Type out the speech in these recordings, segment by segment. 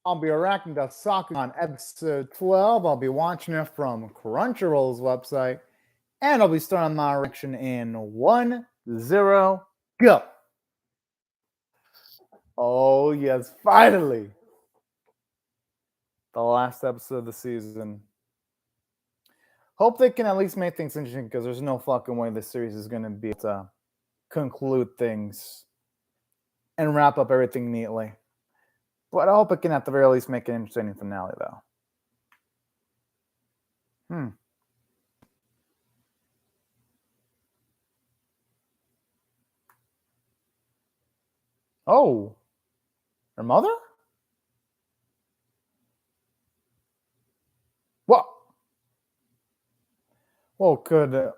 I'll be reacting to SAKUGAN episode 12. I'll be watching it from Crunchyroll's website. And I'll be starting my reaction in 1-0, go. Oh, yes, finally. The last episode of the season. Hope they can at least make things interesting because there's no fucking way this series is going to be able to conclude things and wrap up everything neatly. But I hope it can at the very least make an interesting finale, though. Oh, her mother? What? Well, could a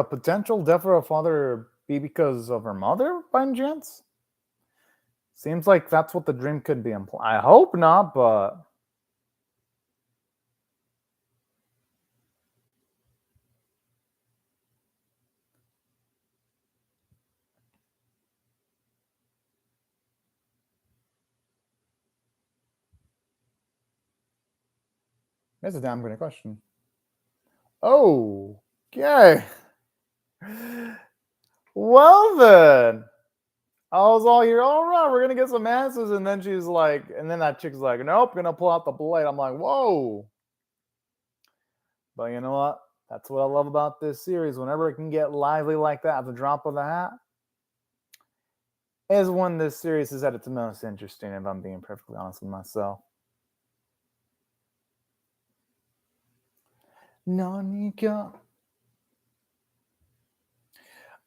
potential death of her father be because of her mother, by any chance? Seems like that's what the dream could be implying. I hope not, but that's a damn good question. Oh, okay. Well then. I was all here, all right, we're gonna get some answers, and then she's like, and then that chick's like, nope, gonna pull out the blade. I'm like, whoa. But you know what? That's what I love about this series. Whenever it can get lively like that at the drop of the hat, is when this series is at its most interesting, if I'm being perfectly honest with myself. Nanika.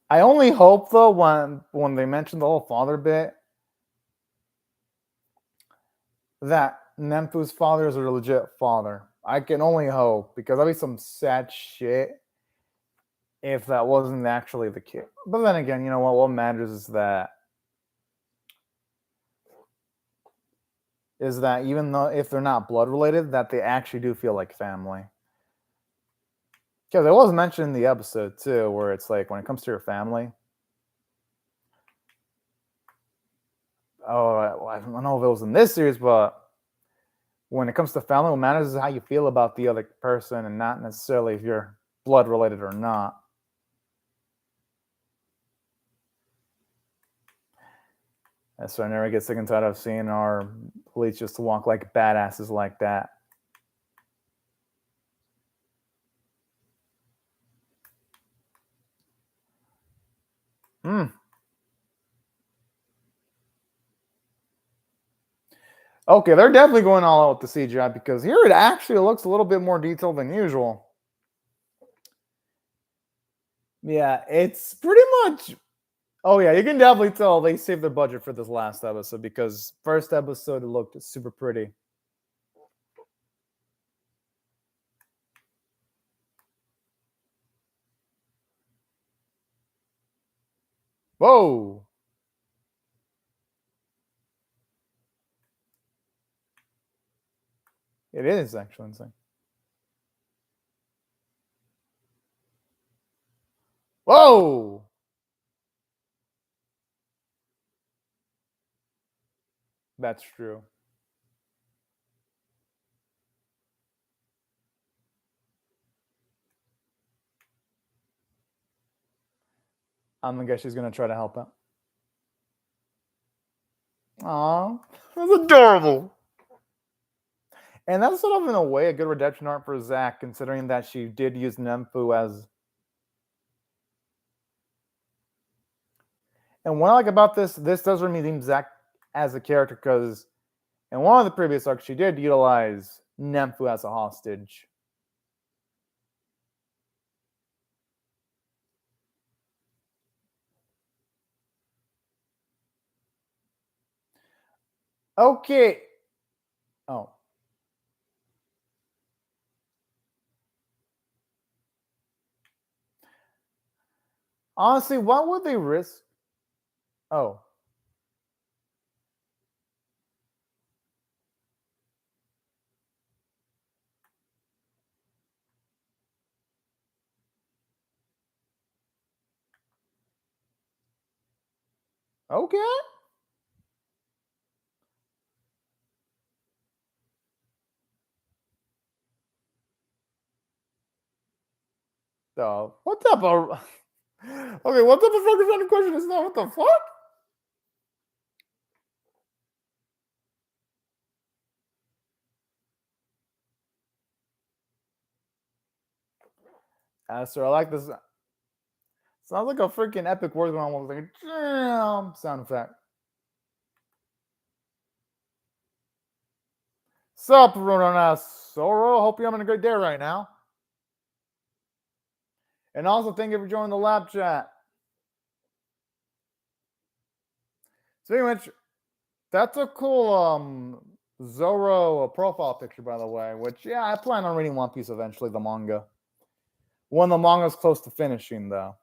I only hope though when they mentioned the whole father bit that Nemfu's father is a legit father. I can only hope because that'd be some sad shit if that wasn't actually the kid. But then again, you know what? What matters is that even though if they're not blood related, that they actually do feel like family. Because it was mentioned in the episode too, where it's like when it comes to your family. Oh, I don't know if it was in this series, but when it comes to family, what matters is how you feel about the other person and not necessarily if you're blood related or not. And so I never get sick and tired of seeing our police just walk like badasses like that. Okay, they're definitely going all out with the CGI because here it actually looks a little bit more detailed than usual. Yeah, it's pretty much. Oh yeah, you can definitely tell they saved their budget for this last episode because first episode it looked super pretty. Whoa. It is actually insane. Whoa. That's true. I'm gonna guess she's gonna try to help out. Aw, that's adorable. And that's sort of in a way a good redemption arc for Zack, considering that she did use Nemfu as. And what I like about this does redeem Zack as a character because in one of the previous arcs she did utilize Nemfu as a hostage. Okay. Oh. Honestly, what would they risk? Oh. Okay. What type of okay, what type of fucking random question is that? What the fuck? Sir, I like this. Sounds like a freaking epic word going on with like a jam sound effect. Sup, Rona Soro? Hope you're having a great day right now. And also, thank you for joining the lab chat. Speaking of which, that's a cool Zoro profile picture, by the way. Which, yeah, I plan on reading One Piece eventually, the manga. When the manga's close to finishing, though.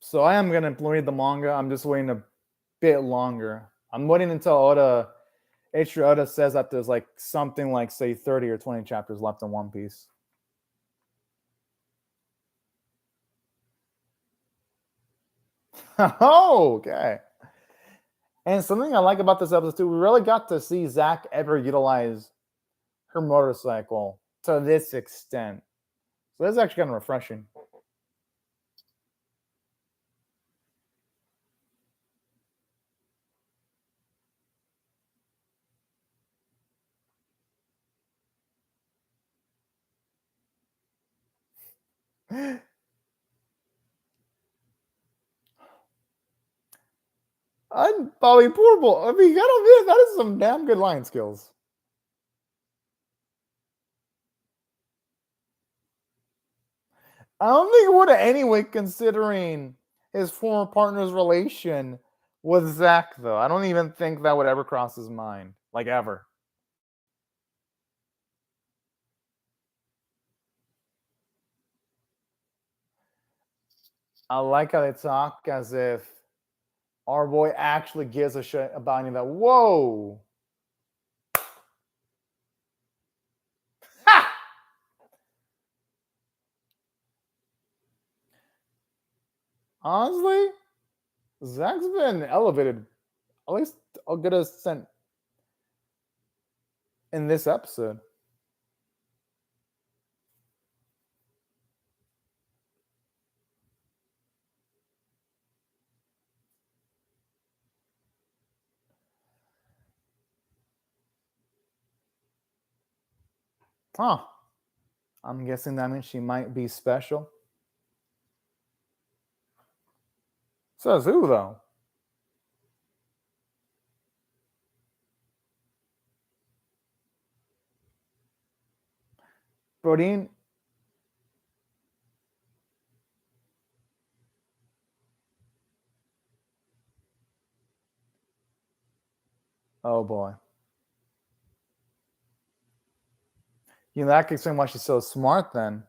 So I am gonna read the manga. I'm just waiting a bit longer. I'm waiting until Oda says that there's like something like say 30 or 20 chapters left in One Piece. Oh, okay. And something I like about this episode too, we really got to see Zach ever utilize her motorcycle to this extent. So that's actually kind of refreshing. I'm Bobby Portable. I mean, you gotta admit, that is some damn good line skills. I don't think it would have anyway, considering his former partner's relation with Zach, though. I don't even think that would ever cross his mind. Like, ever. I like how they talk as if our boy actually gives a shit about any of that. Whoa! Ha! Honestly, Zach's been elevated at least a good extent in this episode. Huh. I'm guessing that means she might be special. Says who, though? Brodeen. Oh, boy. You know, that could explain why she's so smart, then.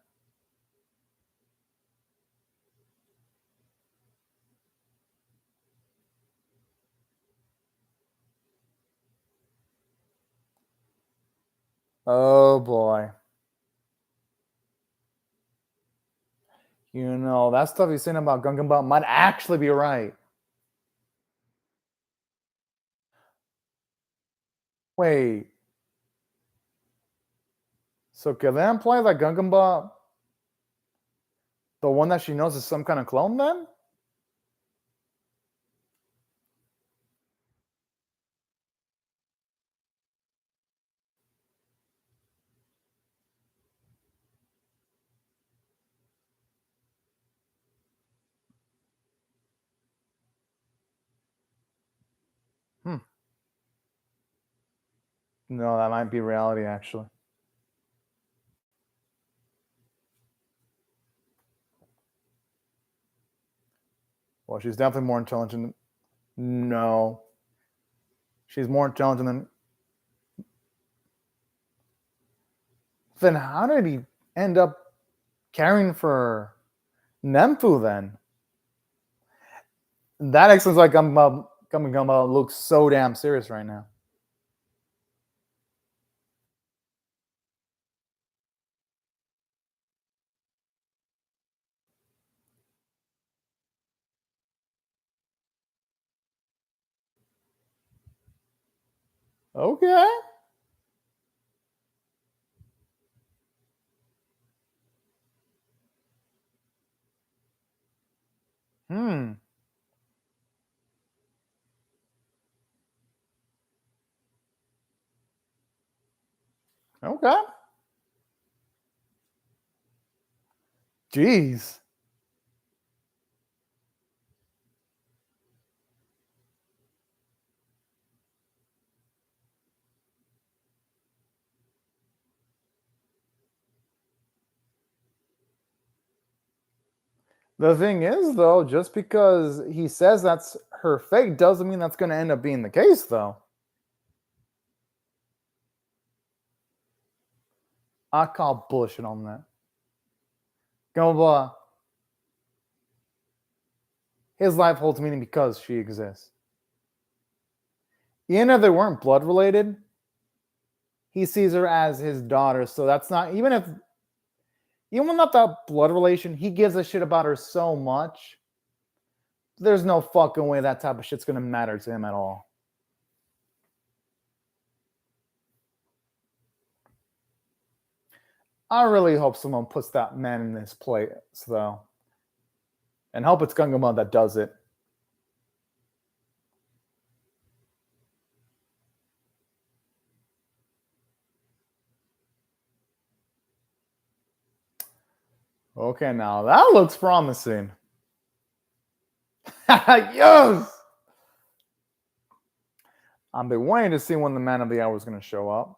Oh, boy. You know, that stuff he's saying about Gungan Bot might actually be right. Wait. So can they imply that Gungan Bot, the one that she knows, is some kind of clone, then? Hmm. No, that might be reality, actually. Well, she's definitely more intelligent. No. She's more intelligent than. Then how did he end up caring for Nemfu then? That explains why Gumba looks so damn serious right now. Okay. Hmm. Okay. Jeez. The thing is, though, just because he says that's her fate doesn't mean that's going to end up being the case, though. I call bullshit on that. Go, his life holds meaning because she exists. Even if they weren't blood related, he sees her as his daughter. So that's not even when not that blood relation, he gives a shit about her so much. There's no fucking way that type of shit's gonna matter to him at all. I really hope someone puts that man in his place, though. And hope it's Gungama that does it. Okay, now that looks promising. Yes! I've been waiting to see when the man of the hour is going to show up.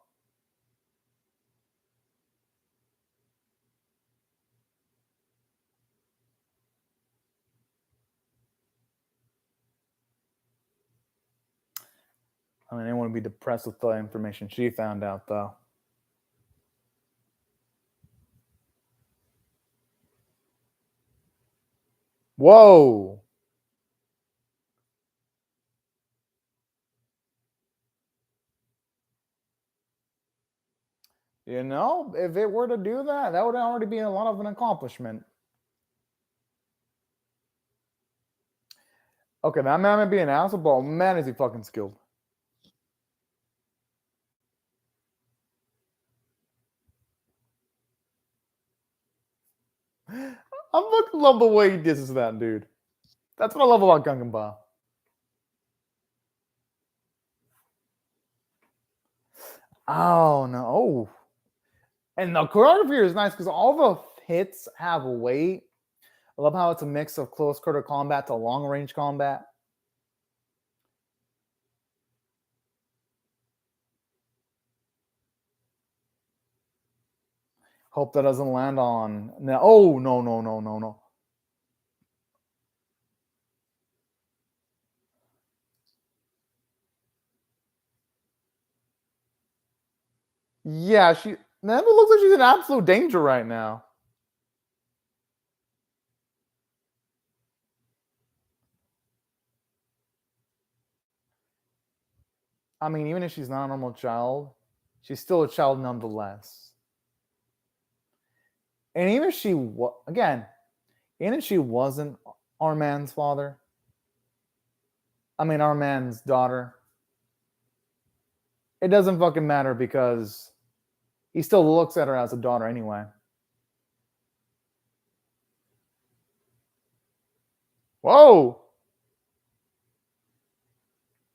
I mean, I want to be depressed with the information she found out, though. Whoa! You know, if it were to do that, that would already be a lot of an accomplishment. Okay, that man may be an asshole, but man, is he fucking skilled. I fucking love the way he disses that dude. That's what I love about Gungan Ba. Oh no! Oh. And the choreography is nice because all the hits have weight. I love how it's a mix of close quarter combat to long range combat. Hope that doesn't land on. No, oh no no no no no. Yeah, she. Man, it looks like she's in absolute danger right now. I mean, even if she's not a normal child, she's still a child nonetheless. And even if she again, even if she wasn't our man's father, I mean our man's daughter, it doesn't fucking matter because he still looks at her as a daughter anyway. Whoa!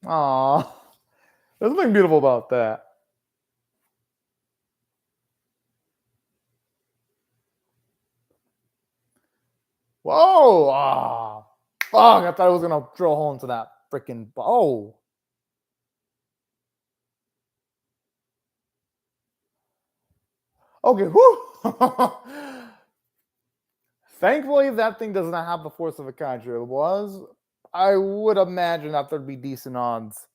Aw. There's something beautiful about that. Whoa! Ah, fuck! I thought I was gonna drill a hole into that freaking. Oh, okay. Whew. Thankfully, that thing does not have the force of a kaiju. If it was, I would imagine that there'd be decent odds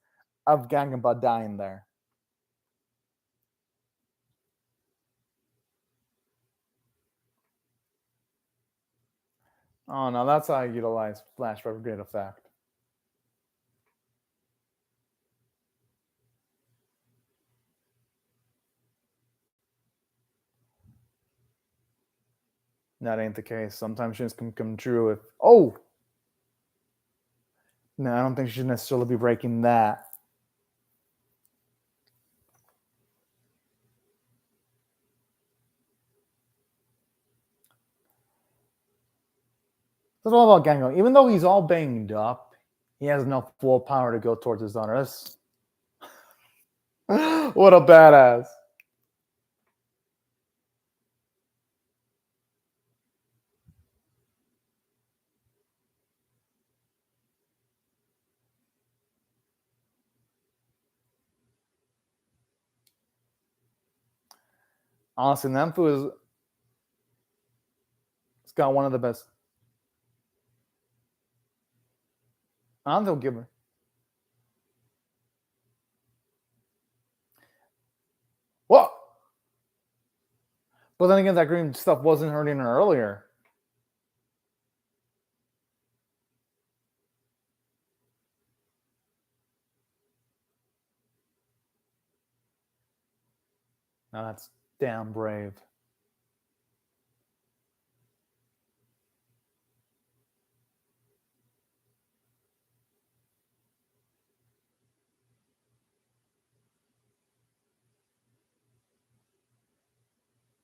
of Gangenba dying there. Oh no, that's how I utilize flash for great effect. That ain't the case. Sometimes things can come true if. Oh, no, I don't think she should necessarily be breaking that. That's all about Gengo. Even though he's all banged up, he has enough willpower to go towards his daughter. What a badass. Honestly, Nenfu is it's got one of the best. I don't think he'll give her. What? But then again, that green stuff wasn't hurting her earlier. Now that's damn brave.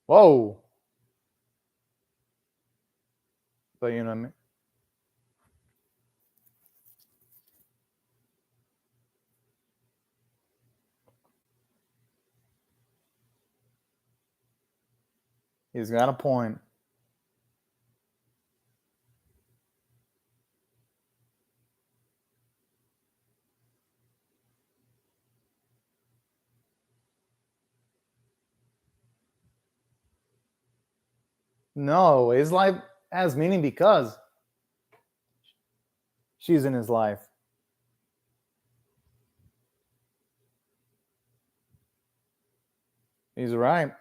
Whoa. But you know what I mean? He's got a point. No, his life has meaning because she's in his life. He's right.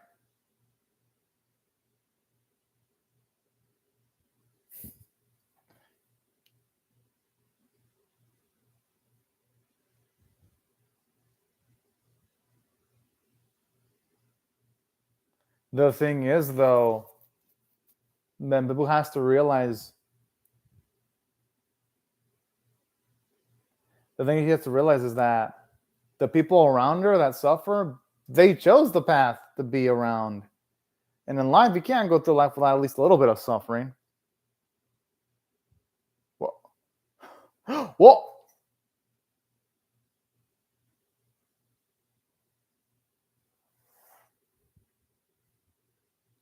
The thing is, though, then people has to realize. The thing he has to realize is that the people around her that suffer, they chose the path to be around. And in life, you can't go through life without at least a little bit of suffering. Whoa. Whoa.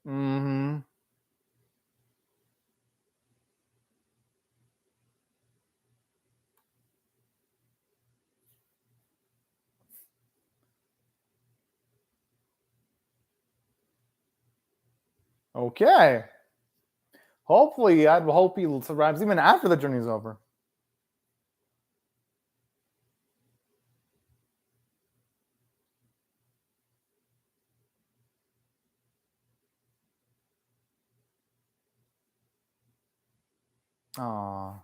Mm-hmm. Okay. Hopefully, I'd hope he survives even after the journey's over. Aw.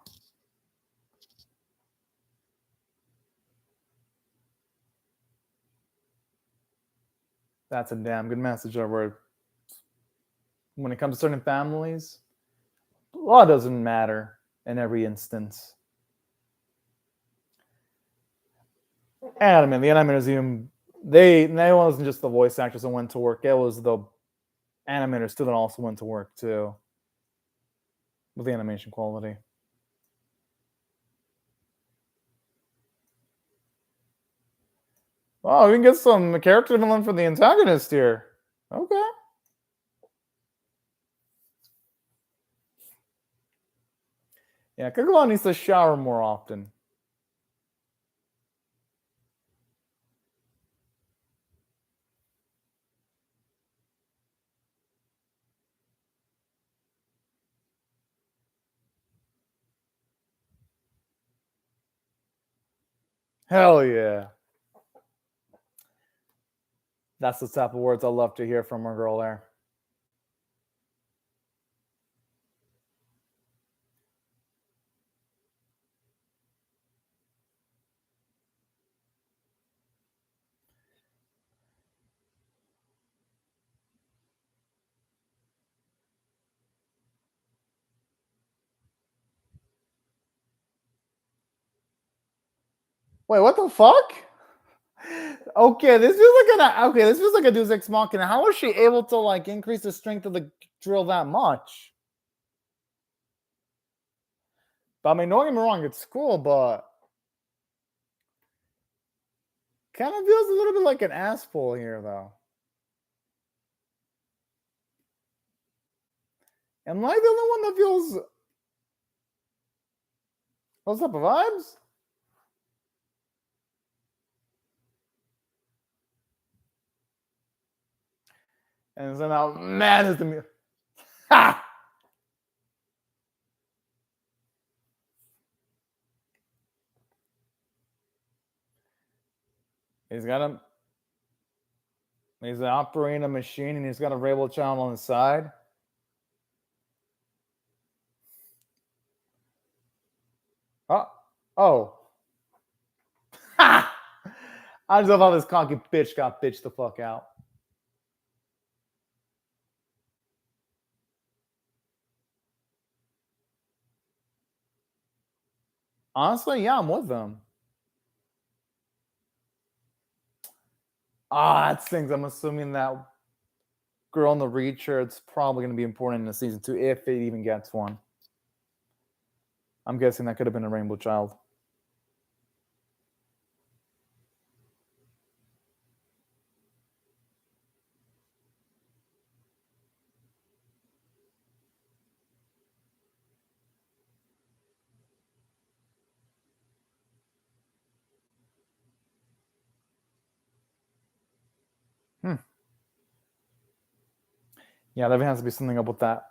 That's a damn good message over when it comes to certain families. Law doesn't matter in every instance. And I mean, the animators even they wasn't just the voice actors that went to work; it was the animators too that also went to work too with the animation quality. Oh, we can get some character development for the antagonist here. Okay. Yeah, Kagura needs to shower more often. Hell yeah. That's the type of words I love to hear from a girl there. Wait, what the fuck? Okay, this feels like a Deus Ex Machina. How was she able to like increase the strength of the drill that much? But I mean, don't get me wrong, it's cool, but kind of feels a little bit like an ass pull here, though. Am I the only one that feels those type of vibes? And so now, man, is the music. Ha! He's got a. He's operating a machine, and he's got a Rebel channel on the side. Oh. Ha! I just love how this cocky bitch got bitched the fuck out. Honestly, yeah, I'm with them. That stings. I'm assuming that girl in the Reacher, it's probably going to be important in the season 2 if it even gets one. I'm guessing that could have been a Rainbow Child. Yeah, there has to be something up with that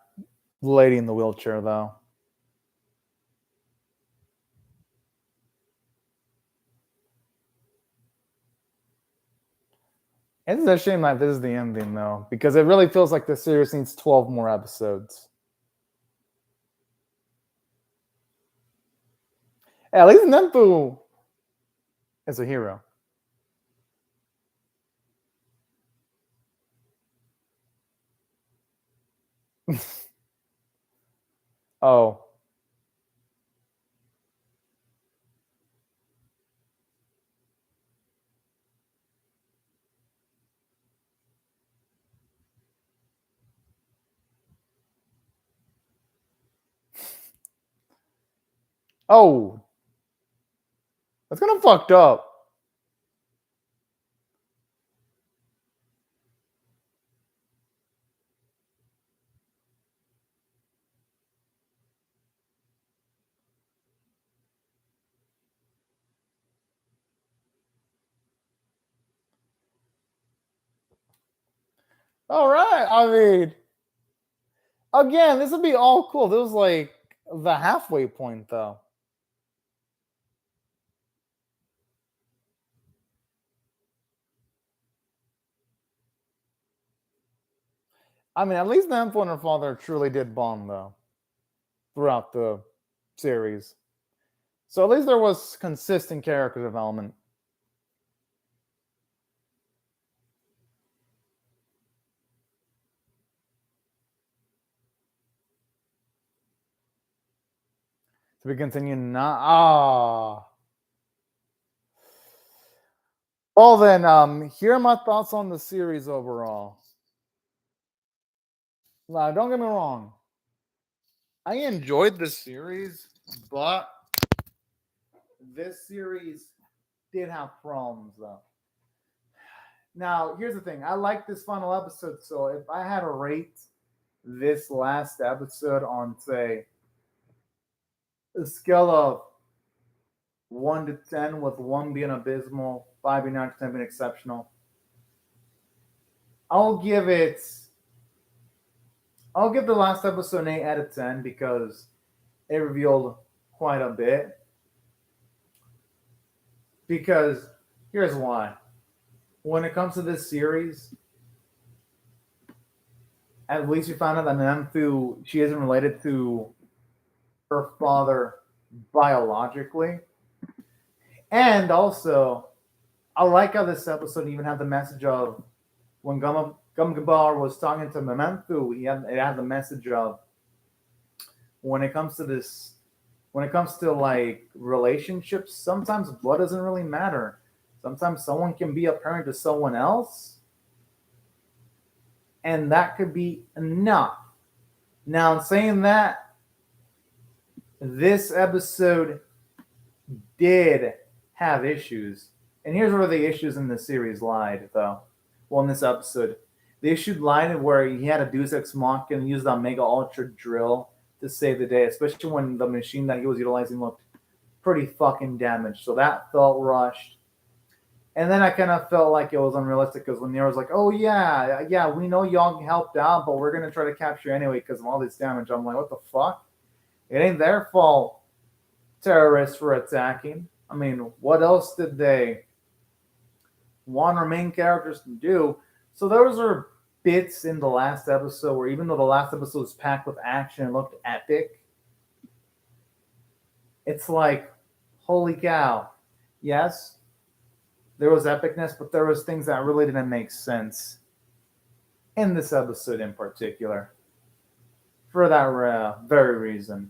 lady in the wheelchair, though. It's a shame that this is the ending, though, because it really feels like the series needs 12 more episodes. At least Nenfu is a hero. Oh. Oh. That's kind of fucked up. All right. I mean, again, this would be all cool. This was like the halfway point, though. I mean, at least Nenfu and her father truly did bond, though, throughout the series. So at least there was consistent character development. To be continued, not Well then, here are my thoughts on the series overall. Now, don't get me wrong. I enjoyed this series, but this series did have problems though. Now, here's the thing. I like this final episode, so if I had to rate this last episode on, say, a scale of 1 to 10, with 1 being abysmal, 5 being 9 being exceptional, I'll give the last episode an 8 out of 10 because it revealed quite a bit. Because here's why. When it comes to this series, at least we found out that Namfu, she isn't related to her father biologically. And also, I like how this episode even had the message of when Gumgabar was talking to Memanthu, it had the message of when it comes to like relationships, sometimes blood doesn't really matter. Sometimes someone can be a parent to someone else, and that could be enough. Now, in saying that, this episode did have issues. And here's where the issues in the series lied, though. Well, in this episode, the issue lied where he had a Deus Ex Machina and used the Mega Ultra drill to save the day, especially when the machine that he was utilizing looked pretty fucking damaged. So that felt rushed. And then I kind of felt like it was unrealistic because when Nero's like, oh, yeah, we know y'all helped out, but we're going to try to capture you anyway because of all this damage. I'm like, what the fuck? It ain't their fault terrorists were attacking. I mean, what else did they want our main characters to do? So those are bits in the last episode where even though the last episode was packed with action and looked epic, it's like, holy cow. Yes, there was epicness, but there was things that really didn't make sense in this episode in particular for that very reason.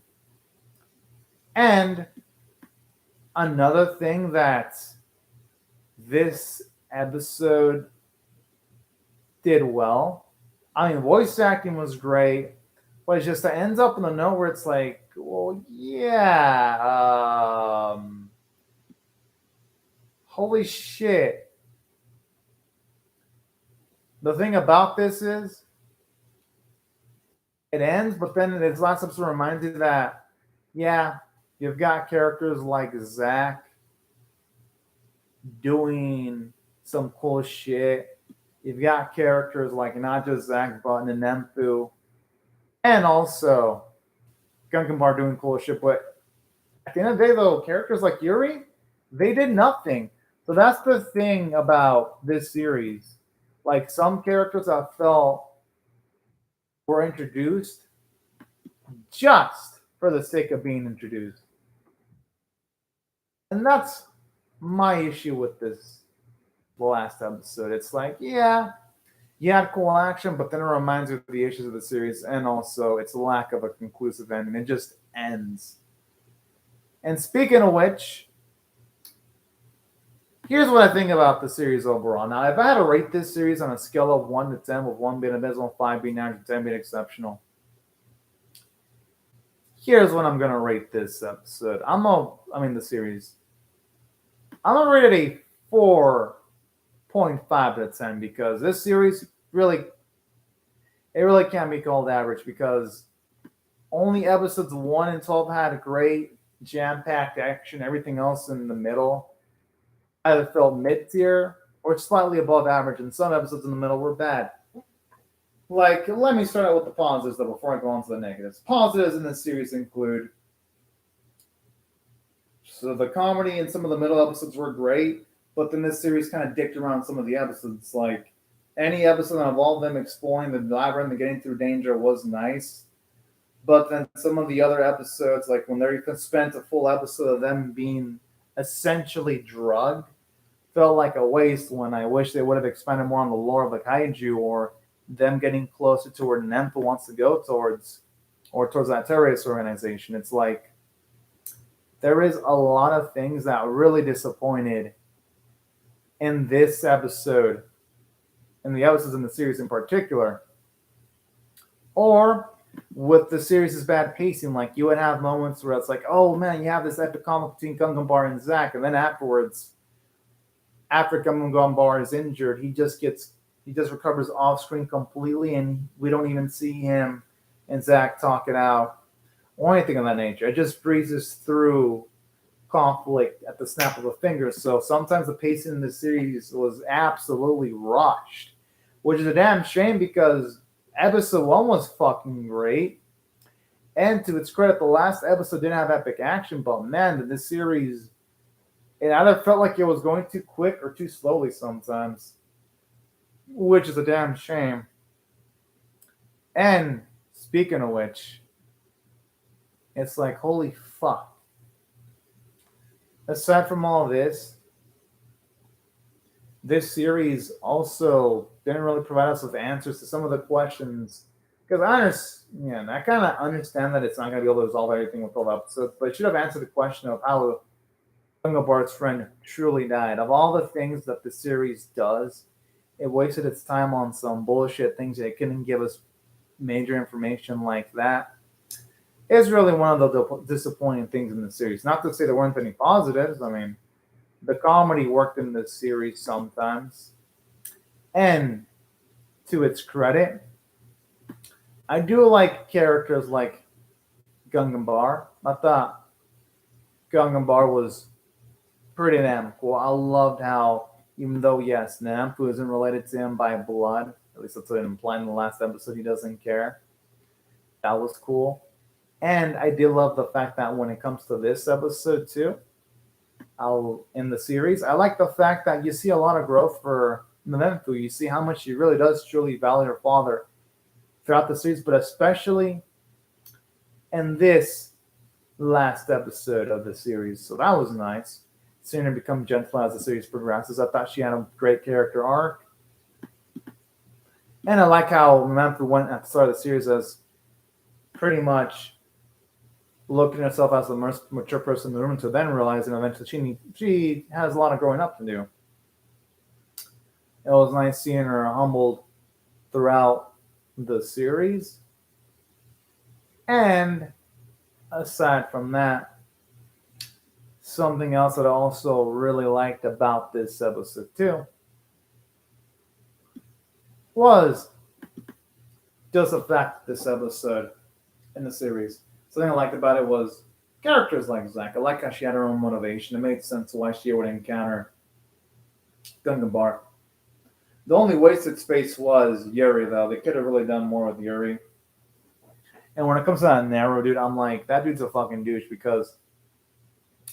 And another thing that this episode did well, I mean, voice acting was great, but it's just it ends up in a note where it's like, well, yeah, holy shit. The thing about this is, it ends, but then this last episode reminds you that, yeah, you've got characters like Zach doing some cool shit. You've got characters like not just Zach, but Nenemphu, and also Gungan Bar doing cool shit. But at the end of the day, though, characters like Yuri, they did nothing. So that's the thing about this series. Like some characters I felt were introduced just for the sake of being introduced. And that's my issue with this last episode. It's like, yeah, you had cool action, but then it reminds you of the issues of the series and also its lack of a conclusive ending. It just ends. And speaking of which, here's what I think about the series overall. Now, if I had to rate this series on a scale of 1 to 10, with 1 being abysmal, 5 being average, 10 being exceptional, here's what I'm going to rate this episode. The series. I'm going to rate it a 4.5 out of 10 because this series really can't be called average because only episodes 1 and 12 had great jam-packed action. Everything else in the middle either felt mid-tier or slightly above average, and some episodes in the middle were bad. Like, let me start out with the positives, though, before I go on to the negatives. Positives in this series include, so the comedy in some of the middle episodes were great, but then this series kind of dicked around some of the episodes. Like, any episode that involved them exploring the labyrinth and getting through danger was nice. But then some of the other episodes, like when they spent a full episode of them being essentially drugged, felt like a waste when I wish they would have expanded more on the lore of the kaiju or them getting closer to where Nempa wants to go towards, or towards that terrorist organization. It's like there is a lot of things that really disappointed in this episode, in the episodes in the series in particular, or with the series' bad pacing. Like you would have moments where it's like, oh man, you have this epic conflict between Gungan Bar and Zack, and then afterwards, after Gungan Bar is injured, he just recovers off screen completely, and we don't even see him and Zack talk it out or anything of that nature. It just breezes through conflict at the snap of a finger. So sometimes the pacing in the series was absolutely rushed, which is a damn shame because episode 1 was fucking great. And to its credit, the last episode didn't have epic action, but man, this series, it either felt like it was going too quick or too slowly sometimes, which is a damn shame. And speaking of which, it's like, holy fuck. Aside from all this series also didn't really provide us with answers to some of the questions. Because I kind of understand that it's not going to be able to resolve everything with 12 episodes, but it should have answered the question of how Gungan Bar's friend truly died. Of all the things that the series does, it wasted its time on some bullshit things that it couldn't give us major information like that. is really one of the disappointing things in the series. Not to say there weren't any positives. I mean, the comedy worked in this series sometimes. And to its credit, I do like characters like Gungan Bar. I thought Gungan Bar was pretty damn cool. I loved how, even though, yes, Nampu isn't related to him by blood, at least that's what it implied in the last episode, he doesn't care. That was cool. And I did love the fact that when it comes to this episode, too, in the series, I like the fact that you see a lot of growth for Nampu. You see how much she really does truly value her father throughout the series, but especially in this last episode of the series. So that was nice. Seeing her become gentle as the series progresses. I thought she had a great character arc. And I like how Nampu went at the start of the series as pretty much looking at herself as the most mature person in the room, to then realizing eventually she has a lot of growing up to do. It was nice seeing her humbled throughout the series. And aside from that, something else that I also really liked about this episode too was just the fact that this episode in the series, something I liked about it was characters like Zack. I like how she had her own motivation. It made sense why she would encounter Gungan Bar. The only wasted space was Yuri, though. They could have really done more with Yuri. And when it comes to that Narrow dude, I'm like, that dude's a fucking douche, because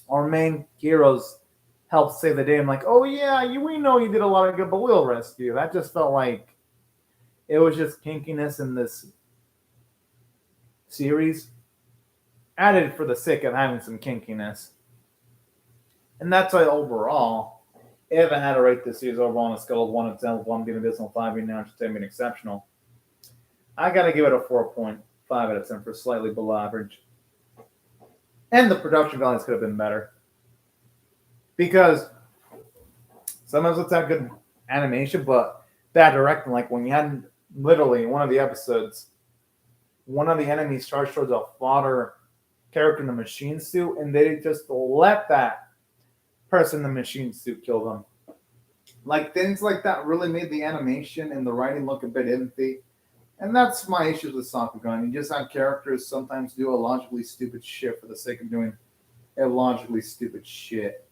our main heroes helped save the day. I'm like, oh yeah, we know you did a lot of good, but we'll rescue you. That just felt like it was just kinkiness in this series, added for the sake of having some kinkiness. And that's why overall, if I had to rate this series overall on a scale of 1 to 10, with 1 being abysmal, 5 being average, 10 being exceptional, I gotta give it a 4.5 out of 10 for slightly below average. And the production values could have been better, because sometimes it's had good animation, but bad directing. Like when you had literally in one of the episodes, one of the enemies charged towards a fodder character in the machine suit, and they just let that person in the machine suit kill them. Like things like that really made the animation and the writing look a bit empty. And that's my issues with Sakugan. You just have characters sometimes do illogically stupid shit for the sake of doing illogically stupid shit.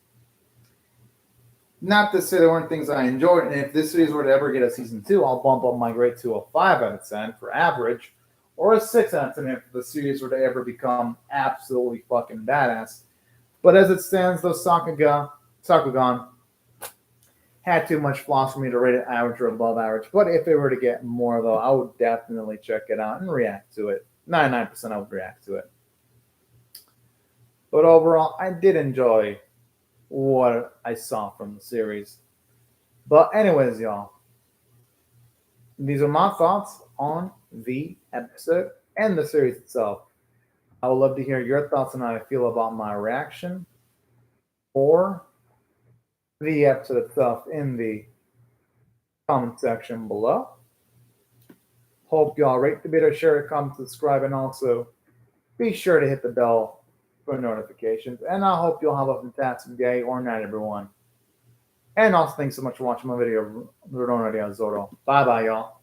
Not to say there weren't things I enjoyed, and if this series were to ever get a season 2, I'll bump up my grade to a 5 out of 10 for average, or a 6 out of 10 if the series were to ever become absolutely fucking badass. But as it stands, though, Sakugan had too much flaws for me to rate it average or above average. But if it were to get more, though, I would definitely check it out and react to it. 99% I would react to it. But overall, I did enjoy what I saw from the series. But anyways, y'all, these are my thoughts on the episode and the series itself. I would love to hear your thoughts on how I feel about my reaction or the episode itself in the comment section below. Hope y'all rate the video, share, comment, subscribe, and also be sure to hit the bell for notifications. And I hope you'll have a fantastic day or night, everyone. And also, thanks so much for watching my video. Bye bye, y'all.